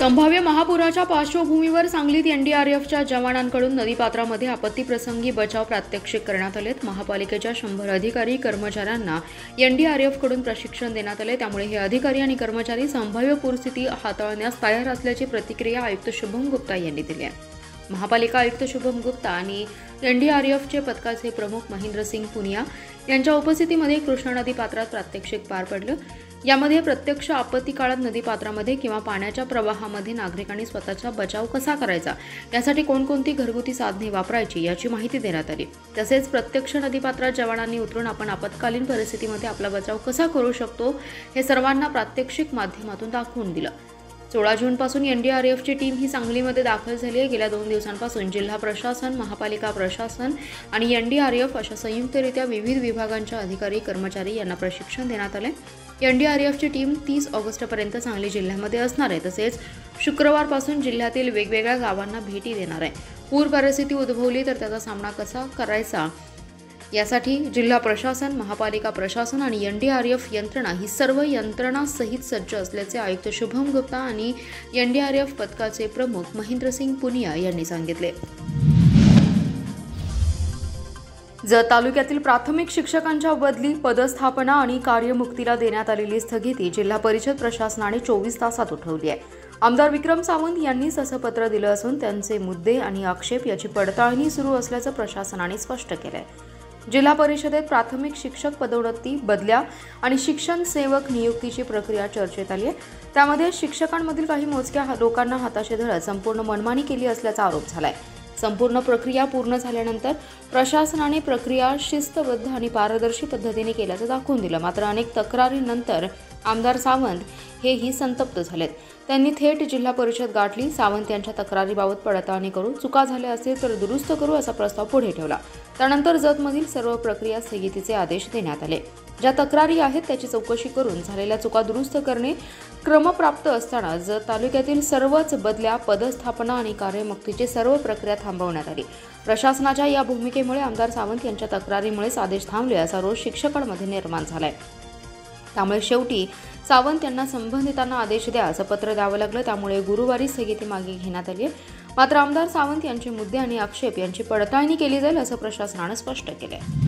संभाव्य महापुराच्या पार्श्वभूमीवर सांगलीत एनडीआरएफच्या जवानांकडून नदीपात्रामध्ये आपत्तीप्रसंगी बचाव प्रात्यक्षिक करण्यात आलेत। महापालिकेच्या 100 अधिकारी कर्मचाऱ्यांना एनडीआरएफकडून प्रशिक्षण देण्यात आले। त्यामुळे हे अधिकारी आणि कर्मचारी संभाव्य पूरस्थिती हाताळण्यास तयार असल्याची प्रतिक्रिया आयुक्त शुभम गुप्ता यांनी दिली आहे। महापालिका आयुक्त शुभम गुप्ता आणि एनडीआरएफचे पथकाचे प्रमुख महेंद्र सिंग पुनिया यांच्या उपस्थितीमध्ये कृष्णा नदी पात्रात प्रात्यक्षिक पार पडलं। यामध्ये प्रत्यक्ष आपत्ती काळात नदीपात्रामध्ये किंवा पाण्याच्या प्रवाहामध्ये नागरिकांनी स्वतःचा बचाव कसा करायचा यासाठी कोणकोणती घरगुती साधने वापरायची याची माहिती देण्यात आली। तसेच प्रत्यक्ष नदीपात्रात जवानांनी उतरून आपण आपत्कालीन परिस्थितीमध्ये आपला बचाव कसा करू शकतो हे सर्वांना प्रात्यक्षिक माध्यमातून दाखवून दिलं। 16 जूनपासून एनडीआरएफची टीम ही सांगलीमध्ये दाखल झाली आहे। गेल्या 2 दिवसांपासून जिल्हा प्रशासन, महापालिका प्रशासन आणि एनडीआरएफ अशा संयुक्तरित्या विविध विभागांच्या अधिकारी कर्मचारी यांना प्रशिक्षण देण्यात आले। एनडीआरएफची टीम 30 ऑगस्टपर्यंत सांगली जिल्ह्यामध्ये असणार आहे। तसेच शुक्रवारपासून जिल्ह्यातील वेगवेगळ्या गावांना भेटी देणार आहे। पूर परिस्थिती उद्भवली तर त्याचा सामना कसा करायचा यासाठी जिल्हा प्रशासन, महापालिका प्रशासन आणि एनडीआरएफ यंत्रणा ही सर्व यंत्रणा सहित सज्ज असल्याचे आयुक्त शुभम गुप्ता आणि एनडीआरएफ पथकाचे प्रमुख महेंद्र सिंग पुनिया यांनी सांगितले। जत तालुक्यातील प्राथमिक शिक्षकांच्या बदली, पदस्थापना आणि कार्यमुक्तीला देण्यात आलेली स्थगिती जिल्हा परिषद प्रशासनाने 24 तासात उठवली आहे। आमदार विक्रम सावंत यांनीच असं पत्र दिलं असून त्यांचे मुद्दे आणि आक्षेप याची पडताळणी सुरू असल्याचं प्रशासनाने स्पष्ट केलंय। जिल्हा परिषदेत प्राथमिक शिक्षक पदोन्नती, बदल्या आणि शिक्षण सेवक नियुक्तीची प्रक्रिया चर्चेत आली आहे। त्यामध्ये शिक्षकांमधील काही मोजक्या लोकांना हाताशी धरत संपूर्ण मनमानी केली असल्याचा आरोप झालाय। संपूर्ण प्रक्रिया पूर्ण झाल्यानंतर प्रशासनाने प्रक्रिया शिस्तबद्ध आणि पारदर्शी पद्धतीने केल्याचं दाखवून दिलं। मात्र अनेक तक्रारींनंतर आमदार सावंत हेही संतप्त झालेत। त्यांनी थेट जिल्हा परिषद गाठली। सावंत यांच्या तक्रारीबाबत पडताळणी करू, चुका झाल्या असेल तर दुरुस्त करू असा प्रस्ताव पुढे ठेवला। त्यानंतर जतमधील सर्व प्रक्रिया स्थगितीचे आदेश देण्यात आले। ज्या तक्रारी आहेत त्याची चौकशी करून झालेल्या चुका दुरुस्त करणे क्रमप्राप्त असताना जत तालुक्यातील सर्वच बदल्या, पदस्थापना आणि कार्यमुक्तीची सर्व प्रक्रिया थांबवण्यात आली। प्रशासनाच्या या भूमिकेमुळे आमदार सावंत यांच्या तक्रारीमुळेच आदेश थांबले असा रोष शिक्षकांमध्ये निर्माण झालाय। त्यामुळे शेवटी सावंत यांना संबंधितांना आदेश द्या असं पत्र द्यावं लागलं। त्यामुळे गुरुवारी स्थगिती मागे घेण्यात आली आहे। मात्र आमदार सावंत यांचे मुद्दे आणि आक्षेप यांची पडताळणी केली जाईल असं प्रशासनाने स्पष्ट केलंय।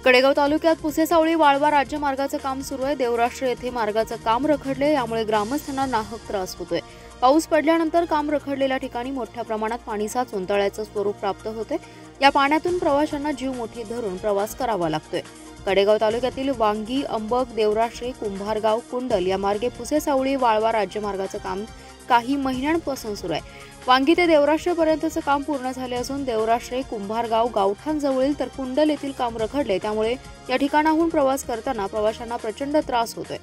कडेगाव तालुक्यात पुसेसावळी वाळवा राज्यमार्गाचं काम सुरू आहे। देवराष्ट्र येथे मार्गाचं काम रखडले, यामुळे ग्रामस्थांना नाहक त्रास होतोय। पाऊस पडल्यानंतर काम रखडलेल्या ठिकाणी मोठ्या प्रमाणात पाणी साचून तळ्याचं स्वरूप प्राप्त होते। या पाण्यातून प्रवाशांना जीव मुठीत धरून प्रवास करावा लागतोय। कडेगाव तालुक्यातील वांगी, अंबक, देवराष्ट्रे, कुंभारगाव, कुंडल या मार्गे पुसेसावळी वाळवा राज्यमार्गाचं काम काही महिन्यांपासून सुरू आहे। वांगी ते देवराष्ट्रेपर्यंतचं काम पूर्ण झाले असून देवराष्ट्रे, कुंभारगाव गावठाणजवळील तर कुंडल येथील काम रखडले। त्यामुळे या ठिकाणाहून प्रवास करताना प्रवाशांना प्रचंड त्रास होतोय।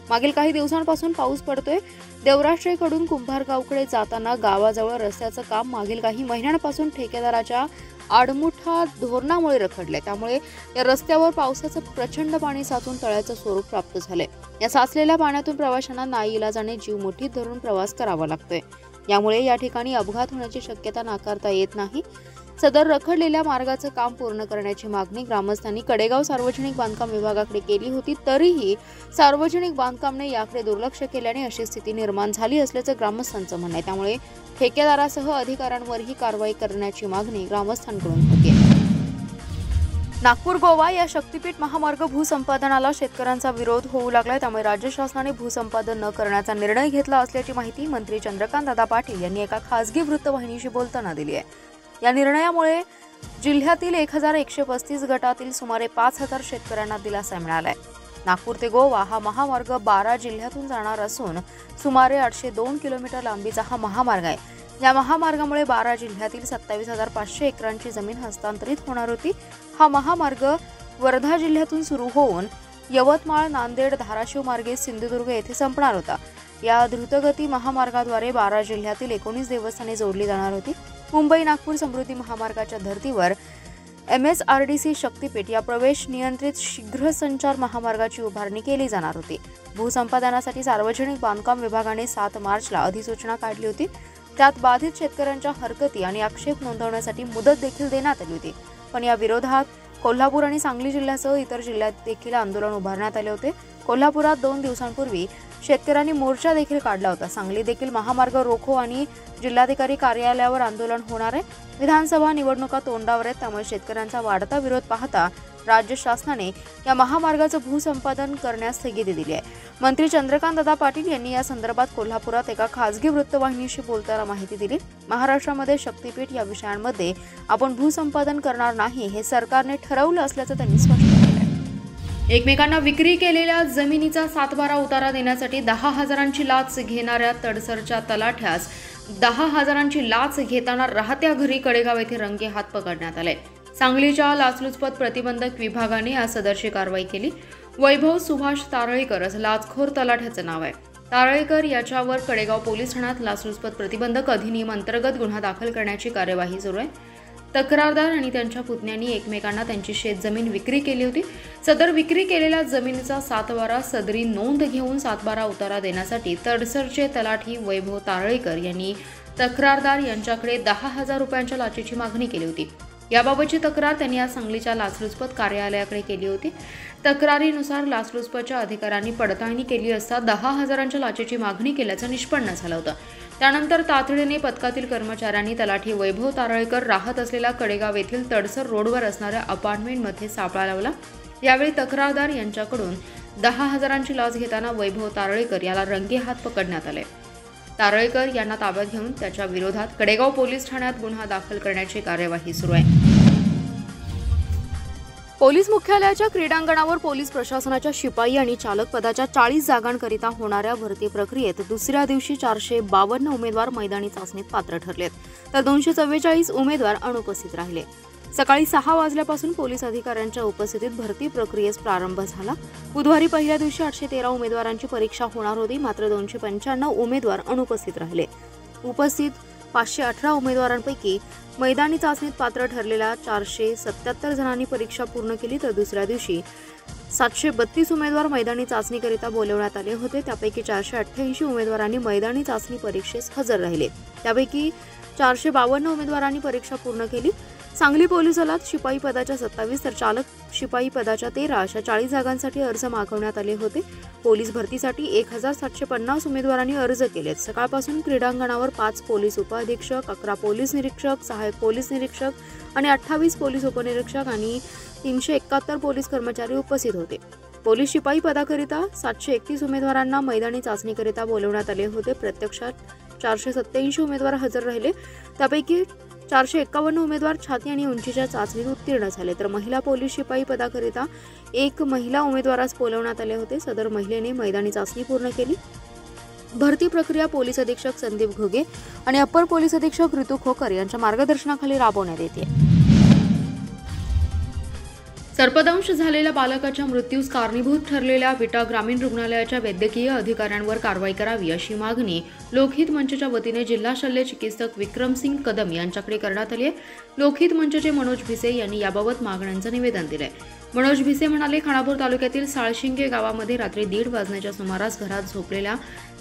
मागील काही दिवसांपासून पाऊस पडतोय। देवराष्ट्रेकडून कुंभारगावकडे जाताना गावाजवळ रस्त्याचं काम मागील काही महिन्यांपासून ठेकेदाराच्या आडमुठा धोरणामुळे रखडले। त्यामुळे या रस्त्यावर पावसाचं प्रचंड पाणी साचून तळ्याचं स्वरूप प्राप्त झाले। या साचलेल्या पाण्यातून प्रवाशांना नाईलाजाने जीव मुठीत धरून प्रवास करावा लागतोय। यामुळे या ठिकाणी अपघात होण्याची शक्यता नाकारता येत नाही। सदर रखडलेल्या मार्गाचं काम पूर्ण करण्याची मागणी ग्रामस्थांनी कडेगाव सार्वजनिक बांधकाम विभागाकडे केली होती। तरीही सार्वजनिक बांधकामने याकडे दुर्लक्ष केल्याने अशी स्थिती निर्माण झाली असल्याचं ग्रामस्थांचं म्हणणं आहे। त्यामुळे ठेकेदारासह अधिकाऱ्यांवरही कारवाई करण्याची मागणी ग्रामस्थांकडून होती। नागपूर गोवा या शक्तीपीठ महामार्ग भूसंपादनाला शेतकऱ्यांचा विरोध होऊ लागलाय। त्यामुळे राज्य शासनाने भूसंपादन न करण्याचा निर्णय घेतला असल्याची माहिती मंत्री चंद्रकांत दादा पाटील यांनी एका खासगी वृत्तवाहिनीशी बोलताना दिली आहे। या निर्णयामुळे जिल्ह्यातील 1135 गटातील सुमारे 5000 शेतकऱ्यांना दिलासा मिळालाय। नागपूर ते गोवा हा महामार्ग 12 जिल्ह्यातून जाणार असून सुमारे 802 किलोमीटर लांबीचा हा महामार्ग आहे। या महामार्गामुळे 12 जिल्ह्यातील 27,500 एकरांची जमीन हस्तांतरित होणार होती। हा महामार्ग वर्धा जिल्ह्यातून सुरू होऊन यवतमाळ, नांदेड, धाराशिव मार्गे सिंधुदुर्ग येथे संपणार होता। या द्रुतगती महामार्गाद्वारे 12 जिल्ह्यातील 19 देवस्थाने जोडली जाणार होती। मुंबई नागपूर समृद्धी महामार्गाच्या धर्तीवर MSRDC शक्तीपीठ या प्रवेश नियंत्रित शीघ्र संचार महामार्गाची उभारणी केली जाणार होती। भूसंपादनासाठी सार्वजनिक बांधकाम विभागाने 7 मार्चला अधिसूचना काढली होती। त्यात बाधित शेतकऱ्यांच्या हरकती आणि आक्षेप नोंदवण्यासाठी मुदत देखील देण्यात आली होती। पण या विरोधात कोल्हापूर आणि सांगली जिल्ह्यासह इतर जिल्ह्यात देखील आंदोलन उभारण्यात आले होते। कोल्हापुरात 2 दिवसांपूर्वी शेतकऱ्यांनी मोर्चा देखील काढला होता। सांगली देखील महामार्ग रोको आणि जिल्हाधिकारी कार्यालयावर आंदोलन होणार आहे। विधानसभा निवडणुका तोंडावर आहेत, त्यामुळे शेतकऱ्यांचा वाढता विरोध पाहता राज्य शासनाने या महामार्गाचं भूसंपादन करण्यास स्थगिती दिली आहे। मंत्री चंद्रकांतदादा पाटील यांनी या संदर्भात कोल्हापुरात एका खासगी वृत्तवाहिनीशी बोलताना माहिती दिली। महाराष्ट्रामध्ये शक्तीपीठ या विषयांमध्ये आपण भूसंपादन करणार नाही हे सरकारने ठरवलं असल्याचं त्यांनी स्पष्ट केलं आहे। एकमेकांना विक्री केलेल्या जमिनीचा 7/12 उतारा देण्यासाठी 10,000ची लाच घेणाऱ्या तडसरच्या तलाठ्यास 10,000ची लाच घेताना राहत्या घरी कडेगाव येथे रंगेहात पकडण्यात आले। सांगलीच्या लाचलुचपत प्रतिबंधक विभागाने आज सदरची कारवाई केली। वैभव सुभाष तारळेकर असं लाचखोर तलाठ्याचं नाव आहे। तारळेकर याच्यावर कडेगाव पोलीस ठाण्यात लाचलुचपत प्रतिबंधक अधिनियम अंतर्गत गुन्हा दाखल करण्याची कार्यवाही सुरू आहे। तक्रारदार आणि त्यांच्या पुतण्यांनी एकमेकांना त्यांची शेतजमीन विक्री केली होती। सदर विक्री केलेल्या जमिनीचा 7/12 सदरी नोंद घेऊन 7/12 उतारा देण्यासाठी तडसरचे तलाठी वैभव तारळेकर यांनी तक्रारदार यांच्याकडे 10,000 रुपयांच्या लाचेची मागणी केली होती। याबाबतची तक्रार त्यांनी आज सांगलीच्या लाचलुचपत कार्यालयाकडे केली होती। तक्रारीनुसार लाचलुचपतच्या अधिकाऱ्यांनी पडताळणी केली असता 10,000च्या लाचेची मागणी केल्याचं निष्पन्न झालं होतं। त्यानंतर तातडीने पथकातील कर्मचाऱ्यांनी तलाठी वैभव तारळेकर राहत असलेल्या कडेगाव येथील तडसर रोडवर असणाऱ्या अपार्टमेंटमध्ये सापळा लावला। यावेळी तक्रारदार यांच्याकडून 10,000ची लाच घेताना वैभव तारळेकर याला रंगेहात पकडण्यात आले। तारळेकर यांना ताब्यात घेऊन त्याच्या विरोधात कडेगाव पोलीस ठाण्यात गुन्हा दाखल करण्याची कार्यवाही सुरू आहे। पोलीस मुख्यालयाच्या क्रीडांगणावर पोलीस प्रशासनाच्या शिपाई आणि चालक पदाच्या 40 जागांकरिता होणाऱ्या भरती प्रक्रियेत दुसऱ्या दिवशी 452 उमेदवार मैदानी चाचणीत पात्र ठरलेत, तर 244 उमेदवार अनुपस्थित राहिले। सकाळी 6 वाजल्यापासून पोलीस अधिकाऱ्यांच्या उपस्थितीत भरती प्रक्रियेस प्रारंभ झाला। बुधवारी पहिल्या दिवशी 813 उमेदवारांची परीक्षा होणार होती, मात्र 295 उमेदवार अनुपस्थित राहिले। उपस्थित 518 उमेदवारांपैकी मैदानी चाचणीत पात्र ठरलेल्या 477 जणांनी परीक्षा पूर्ण केली, तर दुसऱ्या दिवशी 732 उमेदवार मैदानी चाचणीकरिता बोलवण्यात आले होते। त्यापैकी 488 उमेदवारांनी मैदानी चाचणी परीक्षेस हजर राहिले। त्यापैकी 452 उमेदवारांनी परीक्षा पूर्ण केली। सांगली पोलीस दलात शिपाई पदाच्या 27 तर चालक शिपाई पदाच्या 13 अशा 40 जागांसाठी अर्ज मागवण्यात आले होते। पोलीस भरतीसाठी 1750 उमेदवारांनी अर्ज केलेत। सकाळपासून क्रीडांगणावर 5 पोलीस उपअधीक्षक, 11 पोलीस निरीक्षक, सहाय्यक पोलीस निरीक्षक आणि 28 पोलीस उपनिरीक्षक आणि 371 पोलीस कर्मचारी उपस्थित होते। पोलीस शिपाई पदाकरिता 731 उमेदवारांना मैदानी चाचणीकरिता बोलवण्यात आले होते। प्रत्यक्षात 487 उमेदवार हजर राहिले। त्यापैकी 451 उमेदवार छाती आणि उंचीच्या चाचणीत उत्तीर्ण झाले, तर महिला पोलीस शिपाई पदाकरिता 1 महिला उमेदवारास बोलवण्यात आले होते। सदर महिलेने मैदानी चाचणी पूर्ण केली। भरती प्रक्रिया पोलीस अधीक्षक संदीप घुगे आणि अप्पर पोलीस अधीक्षक ऋतू खोकर यांच्या मार्गदर्शनाखाली राबवण्यात येते। सर्पदंश झालेल्या बालकाच्या मृत्यूस कारणीभूत ठरलेल्या विटा ग्रामीण रुग्णालयाच्या वैद्यकीय अधिकाऱ्यांवर कारवाई करावी अशी मागणी लोकहित मंचच्या वतीने जिल्हा शल्य चिकित्सक विक्रमसिंग कदम यांच्याकडे करण्यात आली आहे। लोकहित मंचचे मनोज भिसे यांनी याबाबत मागण्यांचं निवेदन दिलंय। मनोज भिसे म्हणाले, खानापूर तालुक्यातील साळशिंगे गावामध्ये रात्री 1:30 वाजण्याच्या सुमारास घरात झोपलेल्या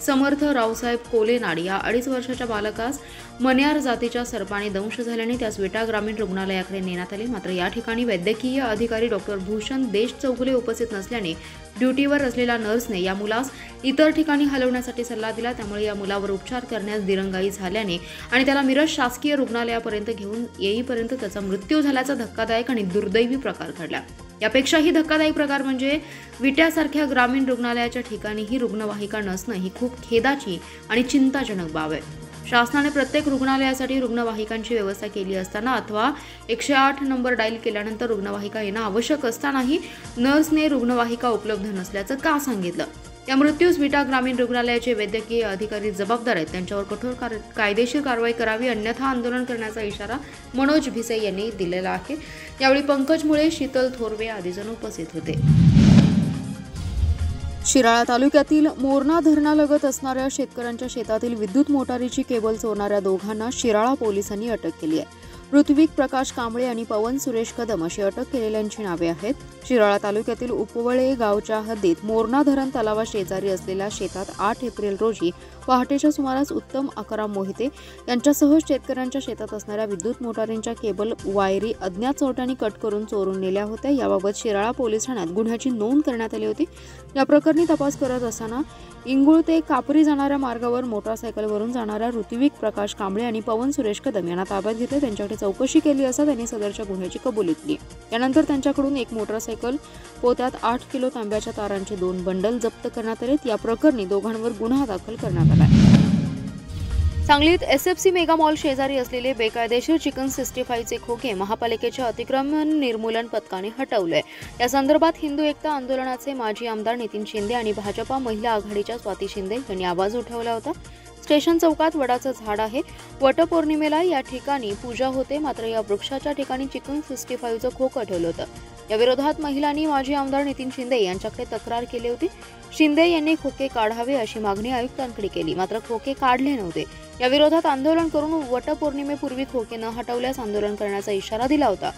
समर्थ रावसाहेब कोलेनाड या 2.5 वर्षाच्या बालकास मन्यार जातीच्या सर्पाने दंश झाल्याने त्यास विटा ग्रामीण रुग्णालयाकडे नेण्यात आले। मात्र या ठिकाणी वैद्यकीय अधिकारी डॉक्टर भूषण देश चौगुले उपस्थित नसल्याने ड्युटीवर असलेल्या नर्सने या मुलास इतर ठिकाणी हलवण्यासाठी सल्ला दिला। त्यामुळे या मुलावर उपचार करण्यास दिरंगाई झाल्याने आणि त्याला मिरज शासकीय रुग्णालयापर्यंत घेऊन येईपर्यंत त्याचा मृत्यू झाल्याचा धक्कादायक आणि दुर्दैवी प्रकार घडला। यापेक्षाही धक्कादायक प्रकार म्हणजे विट्यासारख्या ग्रामीण रुग्णालयाच्या ठिकाणी ही रुग्णवाहिका नसणं ही खूप खेदाची आणि चिंताजनक बाब आहे। शासनाने प्रत्येक रुग्णालयासाठी रुग्णवाहिकांची व्यवस्था केली असताना अथवा 108 नंबर डायल केल्यानंतर रुग्णवाहिका येणं आवश्यक असतानाही नर्सने रुग्णवाहिका उपलब्ध नसल्याचं का सांगितलं? या मृत्यूस विटा ग्रामीण रुग्णालयाचे वैद्यकीय अधिकारी जबाबदार आहेत, त्यांच्यावर कठोर कायदेशीर कारवाई करावी, अन्यथा आंदोलन करण्याचा इशारा मनोज भिसे यांनी दिलेला आहे। यावेळी पंकज मुळे, शीतल थोरवे आदी जण उपस्थित होते। शिराळा तालुक्यातील मोरणा धरणालगत असणाऱ्या शेतकऱ्यांच्या शेतातील विद्युत मोटारीची केबल चोरणाऱ्या दोघांना शिराळा पोलिसांनी अटक केली आहे। ऋत्विक प्रकाश कांबळे आणि पवन सुरेश कदम अशी अटक केलेल्यांची नावे आहेत। शिराळा तालुक्यातील उपवळे गावच्या हद्दीत मोरणा धरण तलावा शेजारी असलेल्या शेतात 8 एप्रिल रोजी पहाटेच्या सुमारास उत्तम आकाराम मोहिते यांच्यासह शेतकऱ्यांच्या शेतात असणाऱ्या विद्युत मोटारींच्या केबल वायरी अज्ञात चोरट्यांनी कट करून चोरून नेल्या होत्या। याबाबत शिराळा पोलीस ठाण्यात गुन्ह्याची नोंद करण्यात आली होती। या प्रकरणी तपास करत असताना इंगुळ ते कापरी जाणाऱ्या मार्गावर मोटारसायकलवरून जाणाऱ्या ऋत्विक प्रकाश कांबळे आणि पवन सुरेश कदम यांना ताब्यात घेतले। त्यांच्याकडे चौकशी केली असता त्यांनी सदरच्या गुन्ह्याची कबुली दिली। यानंतर त्यांच्याकडून एक मोटारसायकल, पोत्यात 8 किलो तांब्याच्या तारांचे 2 बंडल जप्त करण्यात आले। या प्रकरणी दोघांवर गुन्हा दाखल करण्यात आला आहे। सांगलीत एसएफसी मेगा मॉल शेजारी असलेले बेकायदेशीर चिकन 65चे खोके महापालिकेच्या अतिक्रमण निर्मूलन पथकाने हटवले। या संदर्भात हिंदू एकता आंदोलनाचे माजी आमदार नितीन शिंदे आणि भाजपा महिला आघाडीच्या स्वाती शिंदे यांनी आवाज उठवला होता। स्टेशन चौकात वडाचं झाड आहे। वटपौर्णिमेला या ठिकाणी पूजा होते, मात्र या वृक्षाच्या ठिकाणी चिकन 65चं खोकं ठेवलं होतं। या विरोधात महिलांनी माजी आमदार नितीन शिंदे यांच्याकडे तक्रार केली होती। शिंदे यांनी खोके काढावे अशी मागणी आयुक्तांकडे केली, मात्र खोके काढले नव्हते। या विरोधात आंदोलन करून वटपौर्णिमेपूर्वी खोके न हटवल्यास आंदोलन करण्याचा इशारा दिला होता।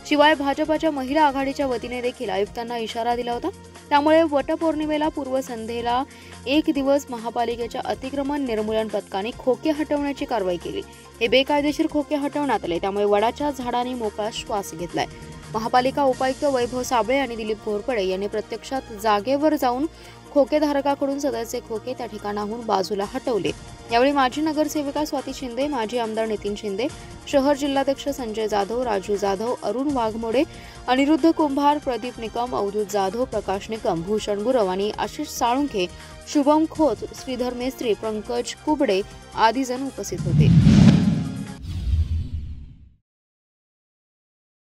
शिवाय भाजपाच्या महिला आघाडीच्या वतीने देखील आयुक्तांना इशारा दिला होता। त्यामुळे वटपौर्णिमेला पूर्वसंध्येला 1 दिवस महापालिकेच्या अतिक्रमण निर्मूलन पथकाने खोके हटवण्याची कारवाई केली। हे बेकायदेशीर खोके हटवण्यात आले, त्यामुळे वडाच्या झाडाने मोकळा श्वास घेतलाय। महापालिका उपायुक्त वैभव साबळे आणि दिलीप घोरपडे यांनी प्रत्यक्षात जागेवर जाऊन खोकेधारकाकडून सदरचे खोके त्या ठिकाणाहून बाजूला हटवले। यावेळी माजी नगरसेविका स्वाती शिंदे, माजी आमदार नितीन शिंदे, शहर जिल्हाध्यक्ष संजय जाधव, राजू जाधव, अरुण वाघमोडे, अनिरुद्ध कुंभार, प्रदीप निकम, अवधूत जाधव, प्रकाश निकम, भूषण गुरव आणि आशिष साळुंखे, शुभम खोत, श्रीधर मेस्त्री, पंकज कुबडे आदी जण उपस्थित होते।